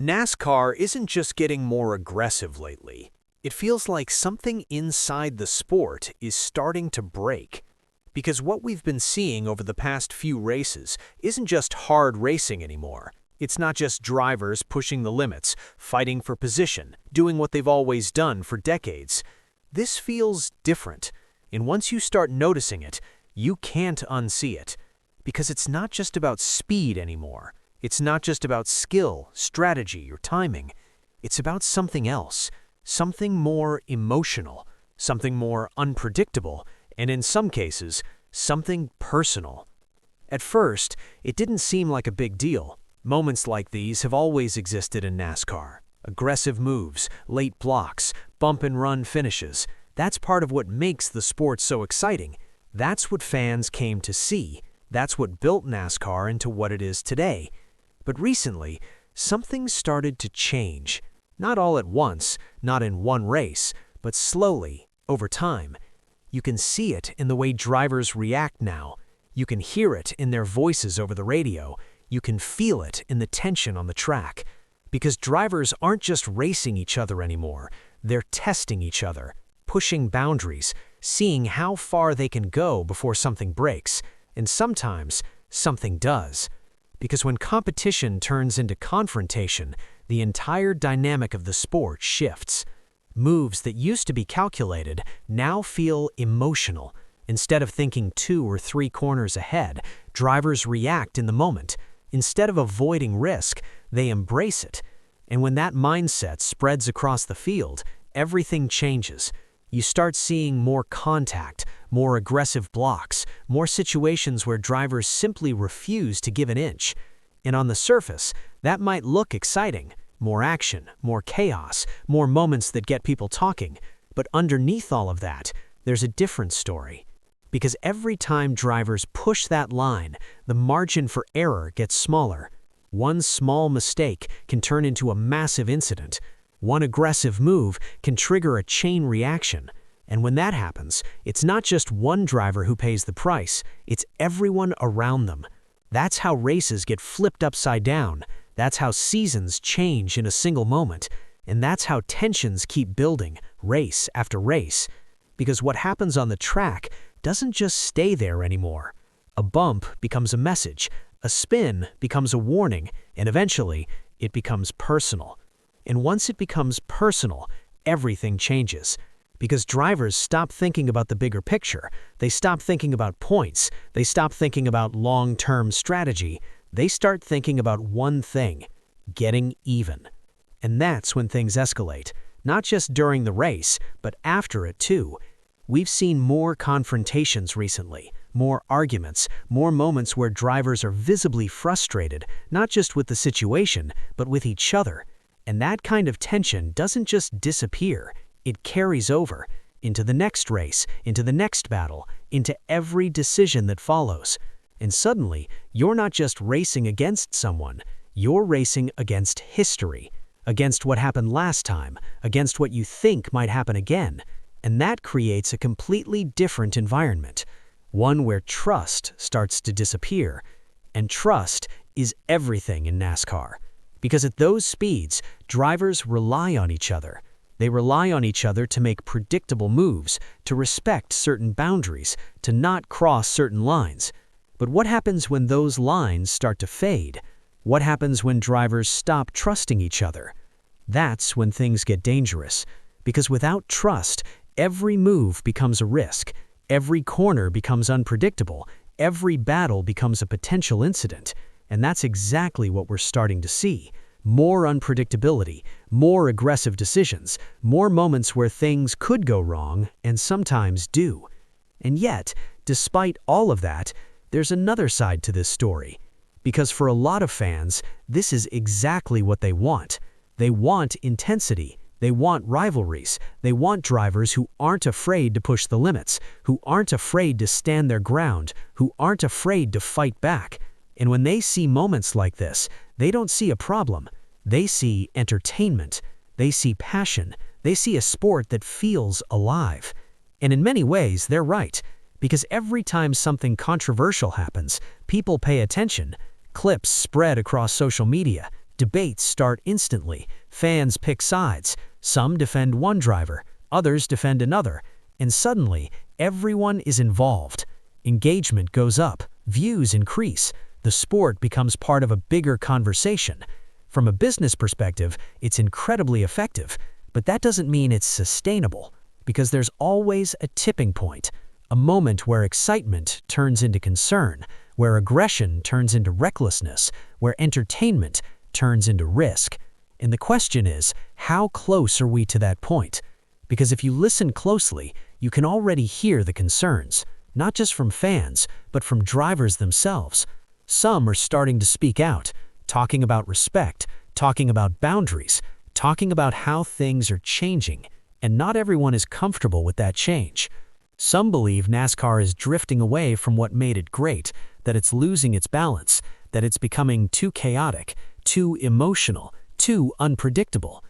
NASCAR isn't just getting more aggressive lately. It feels like something inside the sport is starting to break. Because what we've been seeing over the past few races isn't just hard racing anymore. It's not just drivers pushing the limits, fighting for position, doing what they've always done for decades. This feels different, and once you start noticing it, you can't unsee it. Because it's not just about speed anymore. It's not just about skill, strategy, or timing. It's about something else, something more emotional, something more unpredictable, and in some cases, something personal. At first, it didn't seem like a big deal. Moments like these have always existed in NASCAR. Aggressive moves, late blocks, bump-and-run finishes. That's part of what makes the sport so exciting. That's what fans came to see. That's what built NASCAR into what it is today. But recently, something started to change. Not all at once, not in one race, but slowly, over time. You can see it in the way drivers react now. You can hear it in their voices over the radio. You can feel it in the tension on the track. Because drivers aren't just racing each other anymore. They're testing each other, pushing boundaries, seeing how far they can go before something breaks. And sometimes, something does. Because when competition turns into confrontation, the entire dynamic of the sport shifts. Moves that used to be calculated now feel emotional. Instead of thinking 2 or 3 corners ahead, drivers react in the moment. Instead of avoiding risk, they embrace it. And when that mindset spreads across the field, everything changes. You start seeing more contact, more aggressive blocks, more situations where drivers simply refuse to give an inch. And on the surface, that might look exciting. More action, more chaos, more moments that get people talking. But underneath all of that, there's a different story. Because every time drivers push that line, the margin for error gets smaller. One small mistake can turn into a massive incident. One aggressive move can trigger a chain reaction. And when that happens, it's not just one driver who pays the price, it's everyone around them. That's how races get flipped upside down. That's how seasons change in a single moment. And that's how tensions keep building, race after race. Because what happens on the track doesn't just stay there anymore. A bump becomes a message, a spin becomes a warning, and eventually, it becomes personal. And once it becomes personal, everything changes. Because drivers stop thinking about the bigger picture. They stop thinking about points. They stop thinking about long-term strategy. They start thinking about one thing: getting even. And that's when things escalate. Not just during the race, but after it too. We've seen more confrontations recently, more arguments, more moments where drivers are visibly frustrated, not just with the situation, but with each other. And that kind of tension doesn't just disappear, it carries over into the next race, into the next battle, into every decision that follows. And suddenly, you're not just racing against someone, you're racing against history, against what happened last time, against what you think might happen again. And that creates a completely different environment, one where trust starts to disappear. And trust is everything in NASCAR. Because at those speeds, drivers rely on each other. They rely on each other to make predictable moves, to respect certain boundaries, to not cross certain lines. But what happens when those lines start to fade? What happens when drivers stop trusting each other? That's when things get dangerous. Because without trust, every move becomes a risk. Every corner becomes unpredictable. Every battle becomes a potential incident. And that's exactly what we're starting to see. More unpredictability, more aggressive decisions, more moments where things could go wrong and sometimes do. And yet, despite all of that, there's another side to this story. Because for a lot of fans, this is exactly what they want. They want intensity. They want rivalries. They want drivers who aren't afraid to push the limits, who aren't afraid to stand their ground, who aren't afraid to fight back. And when they see moments like this, they don't see a problem. They see entertainment. They see passion. They see a sport that feels alive. And in many ways, they're right. Because every time something controversial happens, people pay attention. Clips spread across social media. Debates start instantly, fans pick sides, some defend one driver, others defend another, and suddenly, everyone is involved. Engagement goes up, views increase, the sport becomes part of a bigger conversation. From a business perspective, it's incredibly effective, but that doesn't mean it's sustainable, because there's always a tipping point, a moment where excitement turns into concern, where aggression turns into recklessness, where entertainment turns into risk. And the question is, how close are we to that point? Because if you listen closely, you can already hear the concerns, not just from fans, but from drivers themselves. Some are starting to speak out, talking about respect, talking about boundaries, talking about how things are changing, and not everyone is comfortable with that change. Some believe NASCAR is drifting away from what made it great, that it's losing its balance, that it's becoming too chaotic, too emotional, too unpredictable.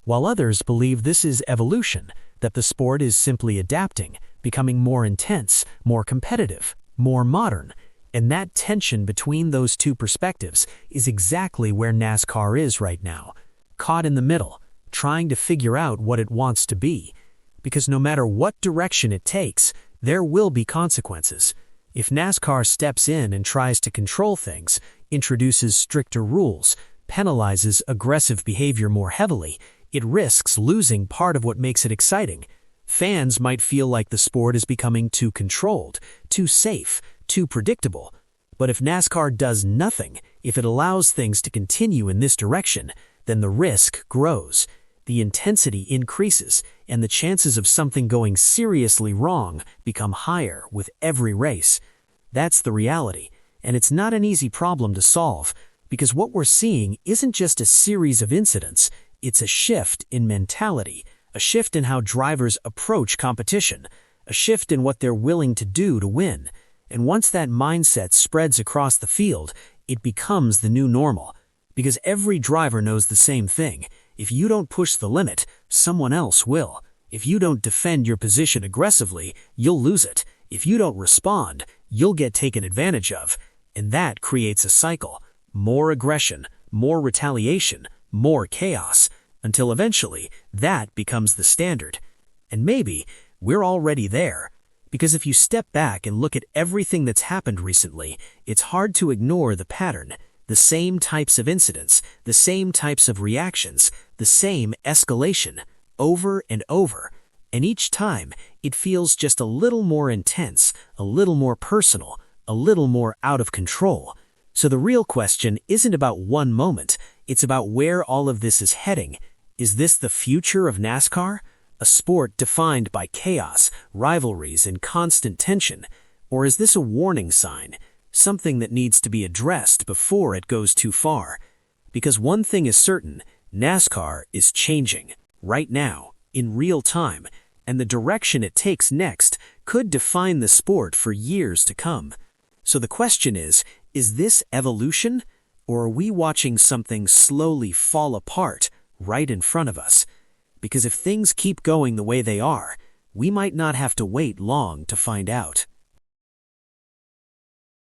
While others believe this is evolution, that the sport is simply adapting, becoming more intense, more competitive, more modern. And that tension between those two perspectives is exactly where NASCAR is right now, caught in the middle, trying to figure out what it wants to be. Because no matter what direction it takes, there will be consequences. If NASCAR steps in and tries to control things, introduces stricter rules, penalizes aggressive behavior more heavily, it risks losing part of what makes it exciting. Fans might feel like the sport is becoming too controlled, too safe, too predictable. But if NASCAR does nothing, if it allows things to continue in this direction, then the risk grows, the intensity increases, and the chances of something going seriously wrong become higher with every race. That's the reality, and it's not an easy problem to solve, because what we're seeing isn't just a series of incidents, it's a shift in mentality, a shift in how drivers approach competition, a shift in what they're willing to do to win. And once that mindset spreads across the field, it becomes the new normal. Because every driver knows the same thing. If you don't push the limit, someone else will. If you don't defend your position aggressively, you'll lose it. If you don't respond, you'll get taken advantage of. And that creates a cycle. More aggression, more retaliation, more chaos, until eventually that becomes the standard. And maybe we're already there. Because if you step back and look at everything that's happened recently, it's hard to ignore the pattern. The same types of incidents, the same types of reactions, the same escalation, over and over. And each time, it feels just a little more intense, a little more personal, a little more out of control. So the real question isn't about one moment, it's about where all of this is heading. Is this the future of NASCAR? A sport defined by chaos, rivalries, and constant tension? Or is this a warning sign? Something that needs to be addressed before it goes too far? Because one thing is certain, NASCAR is changing, right now, in real time, and the direction it takes next could define the sport for years to come. So the question is this evolution, or are we watching something slowly fall apart right in front of us? Because if things keep going the way they are, we might not have to wait long to find out.